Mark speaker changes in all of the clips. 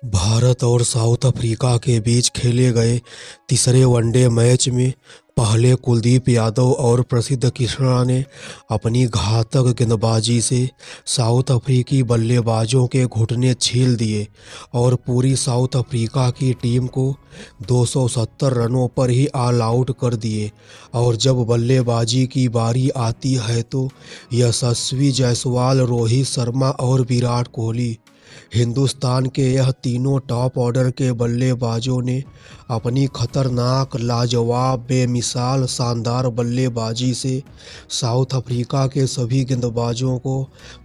Speaker 1: भारत और south Africa के बीच खेले गए तीसरे वनडे मैच में पहले कुलदीप यादव और प्रसिद्ध कृष्णा ने अपनी घातक गेंदबाजी से साउथ अफ्रीकी बल्लेबाजों के घुटने छील दिए और पूरी साउथ अफ्रीका की टीम को 270 रनों पर ही ऑल आउट कर दिए। और जब बल्लेबाजी की बारी आती है तो यशस्वी जायसवाल, रोहित शर्मा और विराट कोहली, हिंदुस्तान के यह तीनों टॉप ऑर्डर के बल्लेबाजों ने अपनी खतरनाक, लाजवाब, बेमिसाल, शानदार बल्लेबाजी से साउथ अफ्रीका के सभी गेंदबाजों को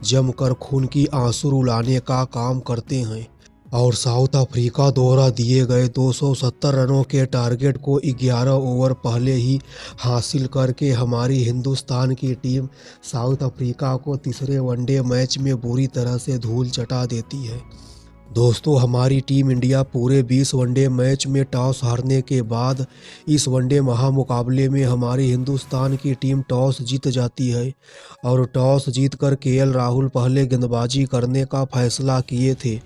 Speaker 1: जमकर खून की आंसू रुलाने का काम करते हैं। और साउथ अफ्रीका द्वारा दिए गए 270 रनों के टारगेट को 11 ओवर पहले ही हासिल करके हमारी हिंदुस्तान की टीम साउथ अफ्रीका को तीसरे वनडे मैच में बुरी तरह से धूल चटा देती है। दोस्तों, हमारी टीम इंडिया पूरे 20 वनडे मैच में टॉस हारने के बाद इस वनडे महामुकाबले में हमारी हिंदुस्तान की टीम टॉस जीत जाती है और टॉस जीतकर केएल राहुल पहले गेंदबाजी करने का फैसला किए थे।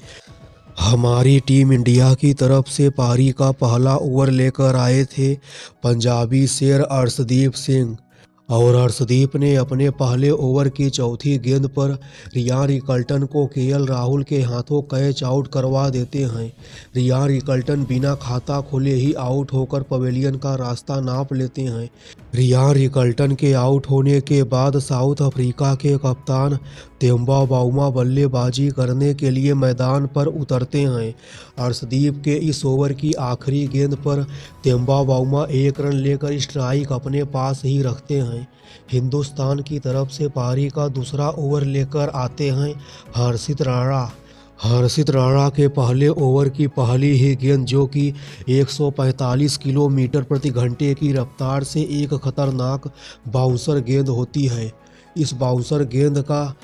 Speaker 1: हमारी टीम इंडिया की तरफ से पारी का पहला ओवर लेकर आए थे पंजाबी शेर अर्शदीप सिंह, और अर्शदीप ने अपने पहले ओवर की चौथी गेंद पर रियान रिकल्टन को केएल राहुल के हाथों कैच आउट करवा देते हैं। रियान रिकल्टन बिना खाता खोले ही आउट होकर पवेलियन का रास्ता नाप लेते हैं। रियान रिकल्टन के आउट होने के बाद साउथ अफ्रीका के कप्तान तेम्बा बाउमा बल्लेबाजी करने के लिए मैदान पर उतरते हैं। अर्शदीप के इस ओवर की आखिरी गेंद पर तेम्बा बाउमा 1 रन लेकर स्ट्राइक अपने पास ही रखते हैं। हिंदुस्तान की तरफ से पारी का दूसरा ओवर लेकर आते हैं हर्षित राणा। हर्षित राणा के पहले ओवर की पहली ही गेंद, जो कि 145 किलोमीटर प्रति घंटे की रफ्तार से एक खतरनाक बाउंसर गेंद होती है। इस बाउंसर गेंद का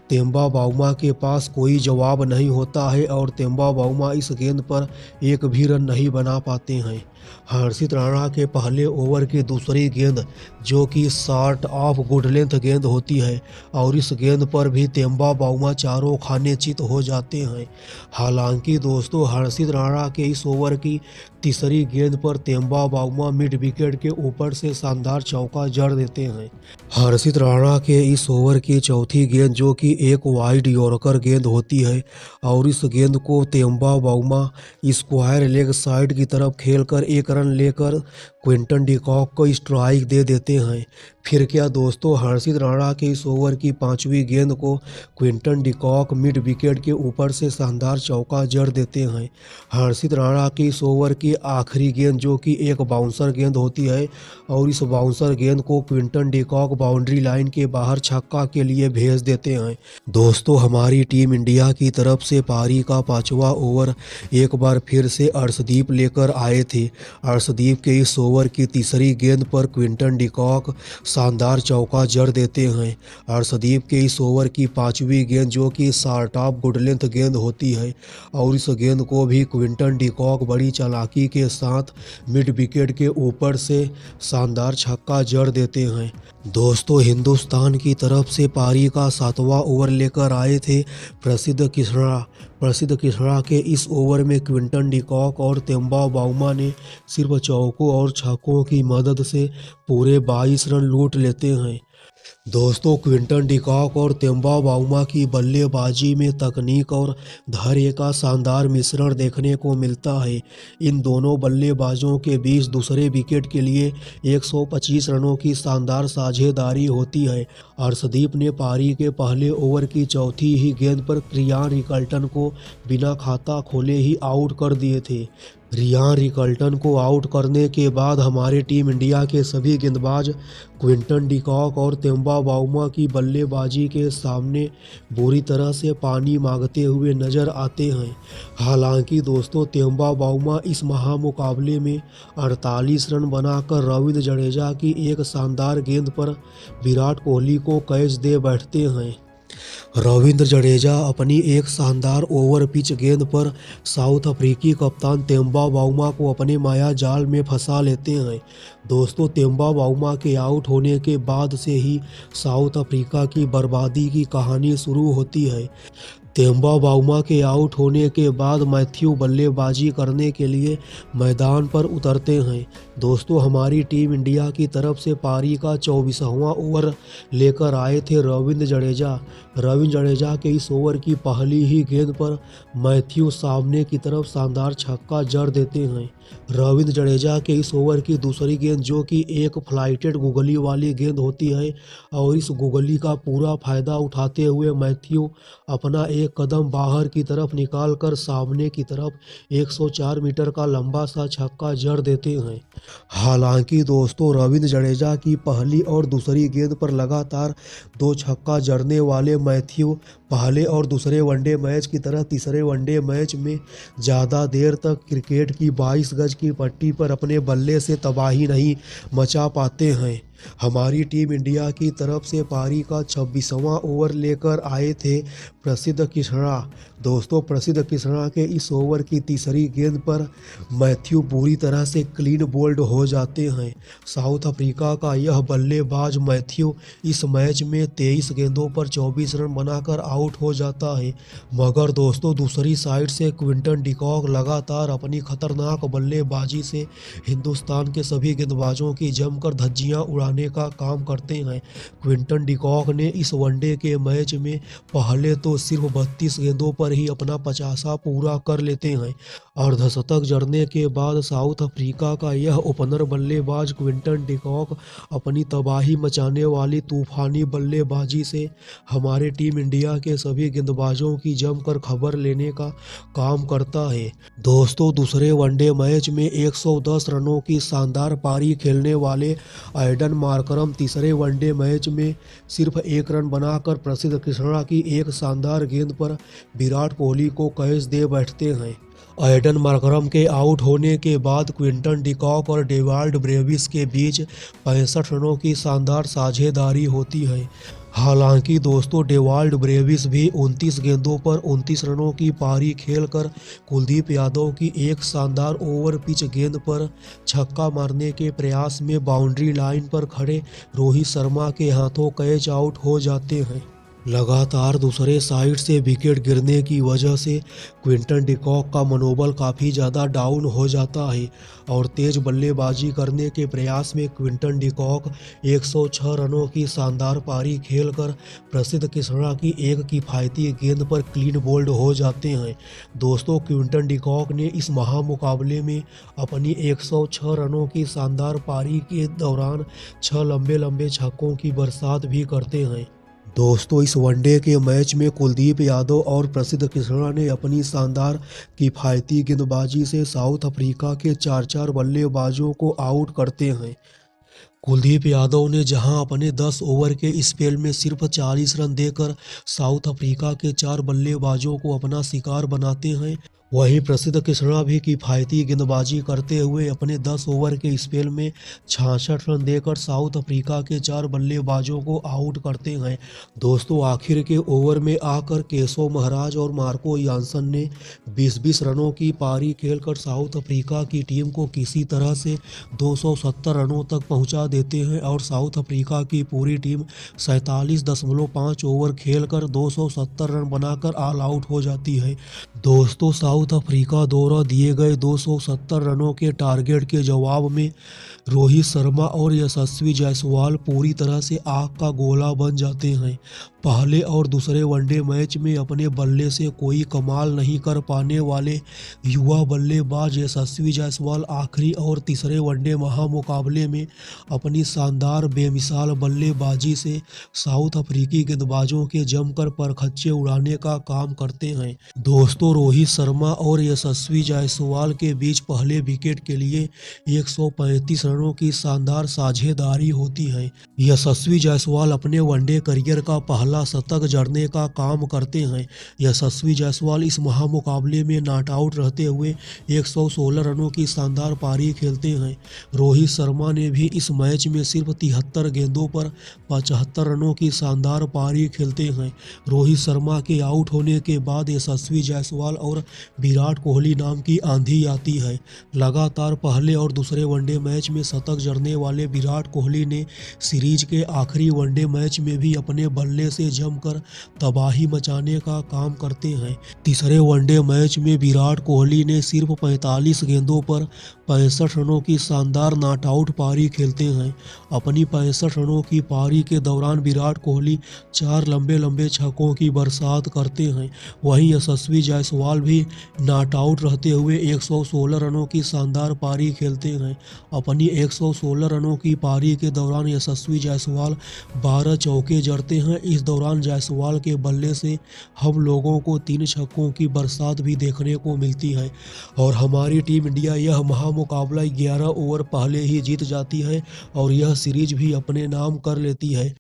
Speaker 1: तेम्बा बाउमा के पास कोई जवाब नहीं होता है और तेम्बा बाउमा इस गेंद पर एक भी रन नहीं बना पाते हैं। हर्षित राणा के पहले ओवर की दूसरी गेंद, जो कि शॉर्ट ऑफ गुड लेंथ गेंद होती है, और इस गेंद पर भी तेम्बा बाउमा चारों खाने चित हो जाते हैं। हालांकि दोस्तों, हर्षित राणा के इस ओवर की तीसरी गेंद पर तेम्बा बाउमा मिड विकेट के ऊपर से शानदार चौका जड़ देते हैं। हर्षित राणा के इस ओवर की चौथी गेंद, जो कि एक वाइड यॉर्कर गेंद होती है, और इस गेंद को Temba Bouma square leg side की तरफ खेलकर 1 रन लेकर क्विंटन डिकॉक को स्ट्राइक दे देते हैं। फिर क्या दोस्तों, हर्षित राणा के इस ओवर की 5वीं गेंद को क्विंटन डिकॉक मिड विकेट के ऊपर से शानदार चौका जड़ देते हैं। हर्षित राणा की इस ओवर की आखिरी गेंद, जो कि एक बाउंसर गेंद होती है, और इस बाउंसर गेंद को क्विंटन डिकॉक बाउंड्री लाइन के बाहर छक्का के लिए भेज देते हैं। दोस्तों, हमारी टीम इंडिया की तरफ से पारी का 5वां ओवर एक बार फिर से अर्शदीप लेकर आए थे। अर्शदीप के इस ओवर की तीसरी गेंद पर क्विंटन डिकॉक शानदार चौका जड़ देते हैं। अर्शदीप के इस ओवर की 5वीं गेंद, जो कि शॉर्ट ऑफ गुड लेंथ गेंद होती है, और इस गेंद को भी क्विंटन डिकॉक बड़ी चालाकी के साथ मिड विकेट के ऊपर से शानदार छक्का जड़ देते हैं। दोस्तों, हिंदुस्तान की तरफ से पारी का 7वां ओवर लेकर आए थे प्रसिद्ध कृष्णा के इस ओवर में क्विंटन डिकॉक और तेम्बा बाउमा ने सिर्फ चौकों और छक्कों की मदद से पूरे 22 रन लूट लेते हैं। दोस्तों, क्विंटन डिकॉक और तेम्बा बाउमा की बल्लेबाजी में तकनीक और धैर्य का शानदार मिश्रण देखने को मिलता है। इन दोनों बल्लेबाजों के बीच दूसरे विकेट के लिए 125 रनों की शानदार साझेदारी होती है। अर्शदीप ने पारी के पहले ओवर की चौथी ही गेंद पर रियान रिकल्टन को बिना खाता खोले ही आउट कर दिए थे। रियान रिकल्टन को आउट करने के बाद हमारे टीम इंडिया के सभी गेंदबाज क्विंटन डिकॉक और तेम्बा बाउमा की बल्लेबाजी के सामने बुरी तरह से पानी मांगते हुए नजर आते हैं। हालांकि दोस्तों, तेम्बा बाउमा इस महामुकाबले में 48 रन बनाकर रविंद्र जडेजा की एक शानदार गेंद पर विराट कोहली को कैच दे बैठते हैं। रविंद्र जडेजा अपनी एक शानदार ओवर पिच गेंद पर साउथ अफ्रीकी कप्तान तेम्बा बाउमा को अपने माया जाल में फंसा लेते हैं। दोस्तों, तेम्बा बाउमा के आउट होने के बाद से ही साउथ अफ्रीका की बर्बादी की कहानी शुरू होती है। तेम्बा बाउमा के आउट होने के बाद मैथ्यू बल्लेबाजी करने के लिए मैदान पर उतरते हैं। दोस्तों, हमारी टीम इंडिया की तरफ से पारी का 24वां ओवर लेकर आए थे रविंद्र जडेजा। रविंद्र जडेजा के इस ओवर की पहली ही गेंद पर मैथ्यू सामने की तरफ शानदार छक्का जड़ देते हैं। रविंद्र जडेजा के इस ओवर की दूसरी गेंद, जो कि एक फ्लाइटेड गुगली वाली गेंद होती है, और इस गुगली का पूरा फायदा उठाते हुए मैथ्यू अपना एक कदम बाहर की तरफ निकालकर सामने की तरफ 104 मीटर का लंबा सा छक्का जड़ देते हैं। हालांकि दोस्तों, रविंद्र जडेजा की पहली और दूसरी गेंद पर लगातार 2 छक्का जड़ने वाले मैथ्यू पहले और दूसरे वनडे मैच की तरह तीसरे वनडे मैच में ज़्यादा देर तक क्रिकेट की 22 गज की पट्टी पर अपने बल्ले से तबाही नहीं मचा पाते हैं। हमारी टीम इंडिया की तरफ से पारी का 26वां ओवर लेकर आए थे प्रसिद्ध कृष्णा। दोस्तों, प्रसिद्ध कृष्णा के इस ओवर की तीसरी गेंद पर मैथ्यू पूरी तरह से क्लीन बोल्ड हो जाते हैं। साउथ अफ्रीका का यह बल्लेबाज मैथ्यू इस मैच में 23 गेंदों पर 24 रन बनाकर आउट हो जाता है। मगर दोस्तों, दूसरी साइड से क्विंटन डिकॉक लगातार अपनी खतरनाक बल्लेबाजी से हिंदुस्तान के सभी गेंदबाजों की जमकर धज्जियां उड़ाने का काम करते हैं। क्विंटन डिकॉक ने इस वनडे के मैच में पहले तो सिर्फ 32 गेंदों पर ही अपना 50वां पूरा कर लेते हैं। अर्धशतक जड़ने के बाद साउथ अफ्रीका का यह ओपनर बल्लेबाज क्विंटन डिकॉक अपनी तबाही मचाने वाली तूफानी बल्लेबाजी से हमारे टीम इंडिया के सभी गेंदबाजों की जमकर खबर लेने का काम करता है। दोस्तों, दूसरे वनडे मैच में 110 रनों की शानदार पारी खेलने वाले एडन मार्करम तीसरे वनडे मैच में सिर्फ 1 रन बनाकर प्रसिद्ध कृष्णा की एक शानदार गेंद पर विराट कोहली को कैच दे बैठते हैं। एडन मार्करम के आउट होने के बाद क्विंटन डिकॉक और डेवाल्ड ब्रेविस के बीच 65 रनों की शानदार साझेदारी होती है। हालांकि दोस्तों, डेवाल्ड ब्रेविस भी 29 गेंदों पर 29 रनों की पारी खेलकर कुलदीप यादव की एक शानदार ओवर पिच गेंद पर छक्का मारने के प्रयास में बाउंड्री लाइन पर खड़े रोहित शर्मा के हाथों कैच आउट हो जाते हैं। लगातार दूसरे साइड से विकेट गिरने की वजह से क्विंटन डिकॉक का मनोबल काफ़ी ज़्यादा डाउन हो जाता है और तेज बल्लेबाजी करने के प्रयास में क्विंटन डिकॉक 106 रनों की शानदार पारी खेलकर प्रसिद्ध कृष्णा की एक किफ़ायती गेंद पर क्लीन बोल्ड हो जाते हैं। दोस्तों, क्विंटन डिकॉक ने इस महामुकाबले में अपनी 106 रनों की शानदार पारी के दौरान 6 लंबे लंबे छक्कों की बरसात भी करते हैं। दोस्तों, इस वनडे के मैच में कुलदीप यादव और प्रसिद्ध कृष्णा ने अपनी शानदार किफ़ायती गेंदबाजी से साउथ अफ्रीका के 4 बल्लेबाजों को आउट करते हैं। कुलदीप यादव ने जहां अपने 10 ओवर के स्पेल में सिर्फ 40 रन देकर साउथ अफ्रीका के 4 बल्लेबाजों को अपना शिकार बनाते हैं, वहीं प्रसिद्ध कृष्णा भी किफ़ायती गेंदबाजी करते हुए अपने 10 ओवर के स्पेल में 66 रन देकर साउथ अफ्रीका के 4 बल्लेबाजों को आउट करते हैं। दोस्तों, आखिर के ओवर में आकर केशव महाराज और मार्को यानसन ने 20-20 रनों की पारी खेलकर साउथ अफ्रीका की टीम को किसी तरह से 270 रनों तक पहुंचा देते हैं और साउथ अफ्रीका की पूरी टीम 47.5 ओवर खेलकर 270 रन बनाकर ऑल आउट हो जाती है। दोस्तों, साउथ अफ्रीका द्वारा दिए गए 270 रनों के टारगेट के जवाब में रोहित शर्मा और यशस्वी जायसवाल पूरी तरह से आग का गोला बन जाते हैं। पहले और दूसरे वनडे मैच में अपने बल्ले से कोई कमाल नहीं कर पाने वाले युवा बल्लेबाज यशस्वी जायसवाल आखिरी और तीसरे वनडे महामुकाबले में अपनी शानदार बेमिसाल बल्लेबाजी से साउथ अफ्रीकी गेंदबाजों के जमकर परखच्चे उड़ाने का काम करते हैं। दोस्तों, रोहित शर्मा और यशस्वी जायसवाल के बीच पहले विकेट के लिए 135 रनों की शानदार साझेदारी होती है। यशस्वी जायसवाल अपने वनडे करियर का पहला शतक जड़ने का काम करते हैं। यशस्वी जायसवाल इस महामुकाबले में नॉट आउट रहते हुए 116 रनों की शानदार पारी खेलते हैं। रोहित शर्मा ने भी इस मैच में सिर्फ 73 गेंदों पर 75 रनों की शानदार पारी खेलते हैं। रोहित शर्मा के आउट होने के बाद यशस्वी जायसवाल और विराट कोहली नाम की आंधी आती है। लगातार पहले और दूसरे वनडे मैच में शतक जड़ने वाले विराट कोहली ने सीरीज के आखिरी वनडे मैच में भी अपने बल्ले से जमकर तबाही मचाने का काम करते हैं। तीसरे वनडे मैच में विराट कोहली ने सिर्फ 45 गेंदों पर 65 रनों की शानदार नॉट आउट पारी खेलते हैं। अपनी 65 रनों की पारी के दौरान विराट कोहली 4 लंबे लंबे छक्कों की बरसात करते हैं। वहीं यशस्वी जायसवाल भी नॉट आउट रहते हुए 116 रनों की शानदार पारी खेलते हैं। अपनी 116 रनों की पारी के दौरान यशस्वी जायसवाल 12 चौके जड़ते हैं। इस दौरान जायसवाल के बल्ले से हम लोगों को 3 छक्कों की बरसात भी देखने को मिलती है और हमारी टीम इंडिया यह महामुकाबला 11 ओवर पहले ही जीत जाती है और यह सीरीज भी अपने नाम कर लेती है।